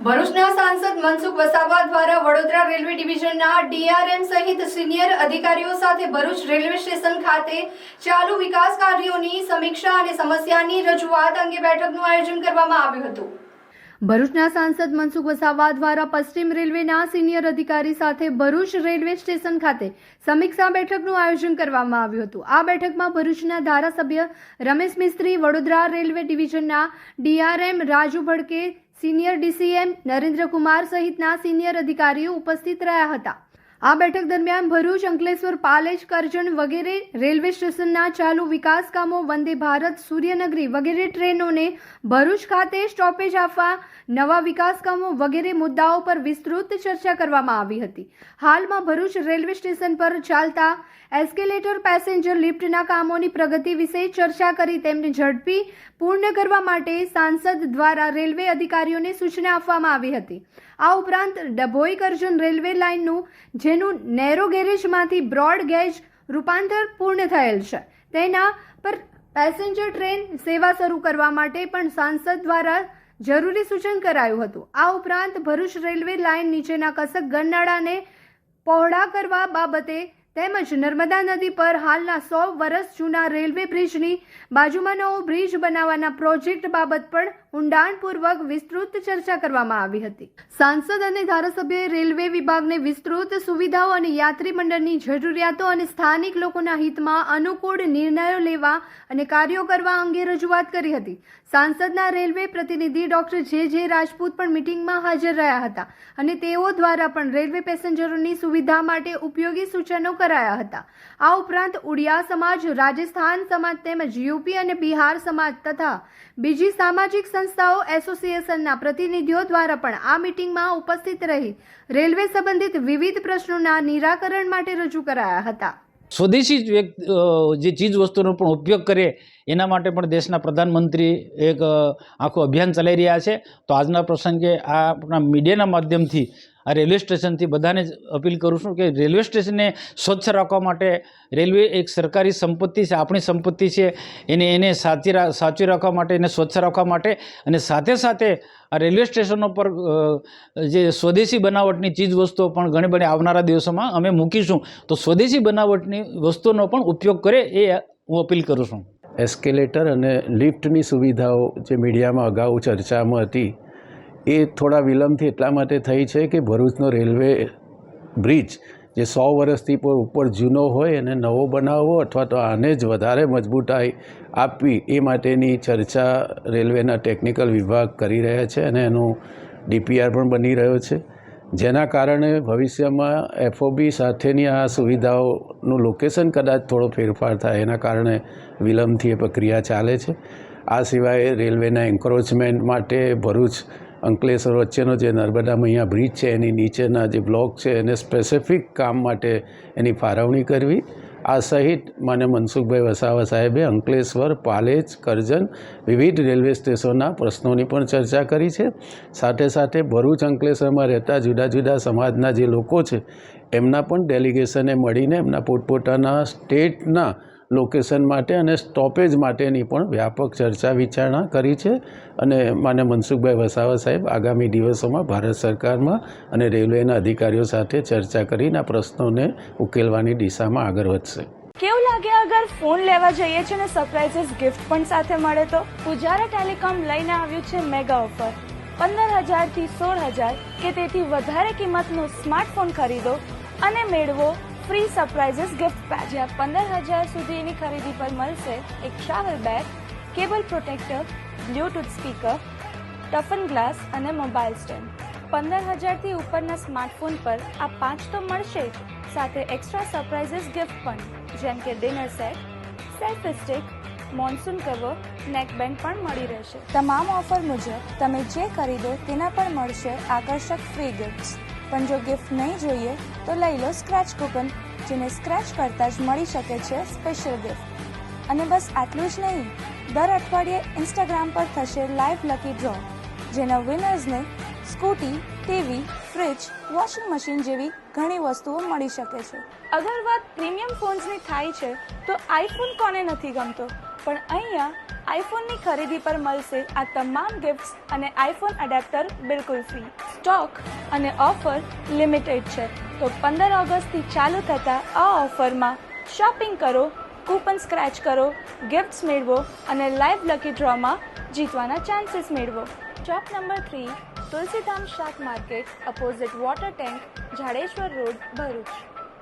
ભરૂચના સાંસદ મનસુખ વસાવા દ્વારા વડોદરા રેલવે ડિવિઝનના ડીઆરએમ સહિત સિનિયર અધિકારીઓ સાથે ભરૂચ રેલવે સ્ટેશન ખાતે ચાલુ વિકાસ કાર્યોની સમીક્ષા અને સમસ્યાની રજૂઆત અંગે બેઠકનું આયોજન કરવામાં આવ્યું હતું। ભરૂચના સાંસદ મનસુખ વસાવા દ્વારા પશ્ચિમ રેલવેના સિનિયર અધિકારી સાથે ભરૂચ રેલવે સ્ટેશન ખાતે સમીક્ષા બેઠકનું આયોજન કરવામાં આવ્યું હતું। આ બેઠકમાં ભરૂચના ધારાસભ્ય રમેશ મિસ્ત્રી, વડોદરા રેલવે ડિવિઝનના DRM Raju Bhadke, senior DCM Narendra Kumar સહિતના સિનિયર અધિકારીઓ ઉપસ્થિત રહ્યા હતા। આ બેઠક દરમિયાન ભરૂચ, અંકલેશ્વર, પાલેજ, કરજણ વગેરે રેલવે સ્ટેશનના ચાલુ વિકાસ કામો, વંદે ભારત, સૂર્યનગરી વગેરે ટ્રેનોને ભરૂચ ખાતે સ્ટોપેજ આપવા, નવા વિકાસ કામો વગેરે મુદ્દાઓ પર વિસ્તૃત ચર્ચા કરવામાં આવી હતી। હાલમાં ભરૂચ રેલવે સ્ટેશન પર ચાલતા એસ્કેલેટર, પેસેન્જર લિફ્ટના કામોની પ્રગતિ વિશે ચર્ચા કરી તેમને ઝડપી પૂર્ણ કરવા માટે સાંસદ દ્વારા રેલવે અધિકારીઓને સૂચના આપવામાં આવી હતી। આ ઉપરાંત ડભોઈ કરજણ રેલવે લાઇનનું, જેનું નેરો ગેરેજમાંથી બ્રોડ ગેજ રૂપાંતર પૂર્ણ થયેલ છે, તેના પર પેસેન્જર ટ્રેન સેવા શરૂ કરવા માટે પણ સાંસદ દ્વારા જરૂરી સૂચન કરાયું હતું। આ ઉપરાંત ભરૂચ રેલવે લાઇન નીચેના કસક ગરનાળાને પહોળા કરવા બાબતે તેમજ નર્મદા નદી પર હાલના 100 વર્ષ જૂના રેલવે બ્રિજની બાજુમાં નવો બ્રિજ બનાવવાના પ્રોજેક્ટ બાબત પણ ઊંડાણપૂર્વક વિસ્તૃત ચર્ચા કરવામાં આવી હતી। સાંસદ અને ધારાસભ્યોએ રેલવે વિભાગને વિસ્તૃત સુવિધાઓ અને યાત્રી મંડળની જરૂરિયાતો અને સ્થાનિક લોકોના હિતમાં અનુકૂળ નિર્ણયો લેવા અને કાર્યો કરવા અંગે રજૂઆત કરી હતી। સાંસદના રેલવે પ્રતિનિધિ ડોક્ટર જે રાજપૂત પણ મીટિંગમાં હાજર રહ્યા હતા અને તેઓ દ્વારા પણ રેલવે પેસેન્જરોની સુવિધા માટે ઉપયોગી સૂચનો કરાયા હતા। આ ઉપરાંત ઉડિયા સમાજ, રાજસ્થાન સમાજ તેમજ યુપી અને બિહાર સમાજ તથા બીજી સામાજિક સંસ્થાઓ, એસોસિએશનના પ્રતિનિધિઓ દ્વારા પણ આ મીટિંગમાં ઉપસ્થિત રહી રેલવે સંબંધિત વિવિધ પ્રશ્નોના નિરાકરણ માટે રજૂ કરાયા હતા। સ્વદેશી જે ચીજ વસ્તુનો પણ ઉપયોગ કરે એના માટે પણ દેશના પ્રધાનમંત્રી એક આખું અભિયાન ચલાવી રહ્યા છે। તો આજના પ્રસંગે આ આપણા મીડિયાના માધ્યમથી આ રેલવે સ્ટેશનથી બધાને જ અપીલ કરું છું કે રેલવે સ્ટેશનને સ્વચ્છ રાખવા માટે રેલવે એક સરકારી સંપત્તિ છે, આપણી સંપત્તિ છે, એને સાચવી રાખવા માટે, એને સ્વચ્છ રાખવા માટે અને સાથે સાથે આ રેલવે સ્ટેશનો પર જે સ્વદેશી બનાવટની ચીજ વસ્તુઓ પણ ઘણી બધી આવનારા દિવસોમાં અમે મૂકીશું, તો સ્વદેશી બનાવટની વસ્તુઓનો પણ ઉપયોગ કરે એ હું અપીલ કરું છું। એસ્કેલેટર અને લિફ્ટની સુવિધાઓ જે મીડિયામાં અગાઉ ચર્ચામાં હતી એ થોડા વિલંબથી એટલા માટે થઈ છે કે ભરૂચનો રેલવે બ્રિજ જે 100 વર્ષથી ઉપર જૂનો હોય અને નવો બનાવવો અથવા તો આને જ વધારે મજબૂતાઈ આપવી એ માટેની ચર્ચા રેલવેના ટેકનિકલ વિભાગ કરી રહ્યા છે અને એનું ડીપીઆર પણ બની રહ્યો છે, જેના કારણે ભવિષ્યમાં એફઓબી સાથેની આ સુવિધાઓનું લોકેશન કદાચ થોડો ફેરફાર થાય, એના કારણે વિલંબથી એ પ્રક્રિયા ચાલે છે। આ સિવાય રેલવેના એન્ક્રોચમેન્ટ માટે ભરૂચ અંકલેશ્વર વચ્ચેનો જે નર્મદા મૈયા બ્રિજ છે એની નીચેના જે બ્લોક છે એને સ્પેસિફિક કામ માટે એની ફાળવણી કરવી। આ સહિત માન્ય મનસુખભાઈ વસાવા સાહેબે અંકલેશ્વર, પાલેજ, કરજણ વિવિધ રેલવે સ્ટેશનના પ્રશ્નોની પણ ચર્ચા કરી છે। સાથે સાથે ભરૂચ, અંકલેશ્વરમાં રહેતા જુદા જુદા સમાજના જે લોકો છે એમના પણ ડેલિગેશને મળીને એમના પોતપોતાના સ્ટેટના લોકેશન માટે અને સ્ટોપેજ માટેની પણ વ્યાપક ચર્ચા વિચારણા કરી છે અને માન્ય મનસુખભાઈ વસાવા સાહેબ આગામી દિવસોમાં ભારત સરકારમાં અને રેલવેના અધિકારીઓ સાથે ચર્ચા કરીને આ પ્રશ્નોને ઉકેલવાની દિશામાં આગળ વધશે। કેવું લાગે અગર ફોન લેવા જઈએ છે ને સરપ્રાઇઝીસ ગિફ્ટ પણ સાથે મળે તો? પુજારા ટેલિકોમ લઈને આવ્યું છે મેગા ઓફર। 15,000 થી 16,000 કે તેથી વધારે કિંમતનો સ્માર્ટફોન ખરીદો અને મેળવો ફ્રી સરપ્રાઇઝીસ ગિફ્ટ પેક, જ્યાં 15,000 સુધીની ખરીદી પર મળશે એક travel bag, cable protractor, Bluetooth speaker, toughen glass અને મોબાઈલ સ્ટેન્ડ। 15,000 થી ઉપરના સ્માર્ટફોન પર આ 5 તો મળશે જ, સાથે એક્સ્ટ્રા સરપ્રાઇઝીસ ગિફ્ટ પણ, જેમ કે dinner set, selfie stick, monsoon cover, નેક બેન્ડ પણ મળી રહેશે। તમામ ઓફર મુજબ તમે જે ખરીદો તેના પર મળશે આકર્ષક ફ્રી ગિફ્ટ્સ, પણ જો ગિફ્ટ નહીં જોઈએ તો લઈ લો સ્ક્રેચ કૂપન, જેને સ્ક્રેચ કરતાં જ મળી શકે છે સ્પેશિયલ ગિફ્ટ। અને બસ આટલું જ નહીં, દર અઠવાડિયે ઇન્સ્ટાગ્રામ પર થશે લાઈવ લકી ડ્રો, જેના વિનર્સને scooty, TV, fridge, washing machine જેવી ઘણી વસ્તુઓ મળી શકે છે। અગર વાત પ્રીમિયમ ફોન્સની થાય છે તો આઈફોન કોને નથી ગમતો? પણ અહીંયા આઈફોનની ખરીદી પર મળશે આ તમામ ગિફ્ટ્સ અને આઈફોન એડેપ્ટર બિલકુલ ફ્રી. સ્ટોક અને ઓફર લિમિટેડ છે, તો 15 ઓગસ્ટથી ચાલુ થતા આ ઓફરમાં શોપિંગ કરો, કૂપન સ્ક્રેચ કરો, ગિફ્ટ્સ મેળવો અને લાઈવ લકી ડ્રોમાં જીતવાના ચાન્સીસ મેળવો. શોપ નંબર 3, તુલસીધામ શાક market, opposite water tank, Jadeshwar road, Bharuch.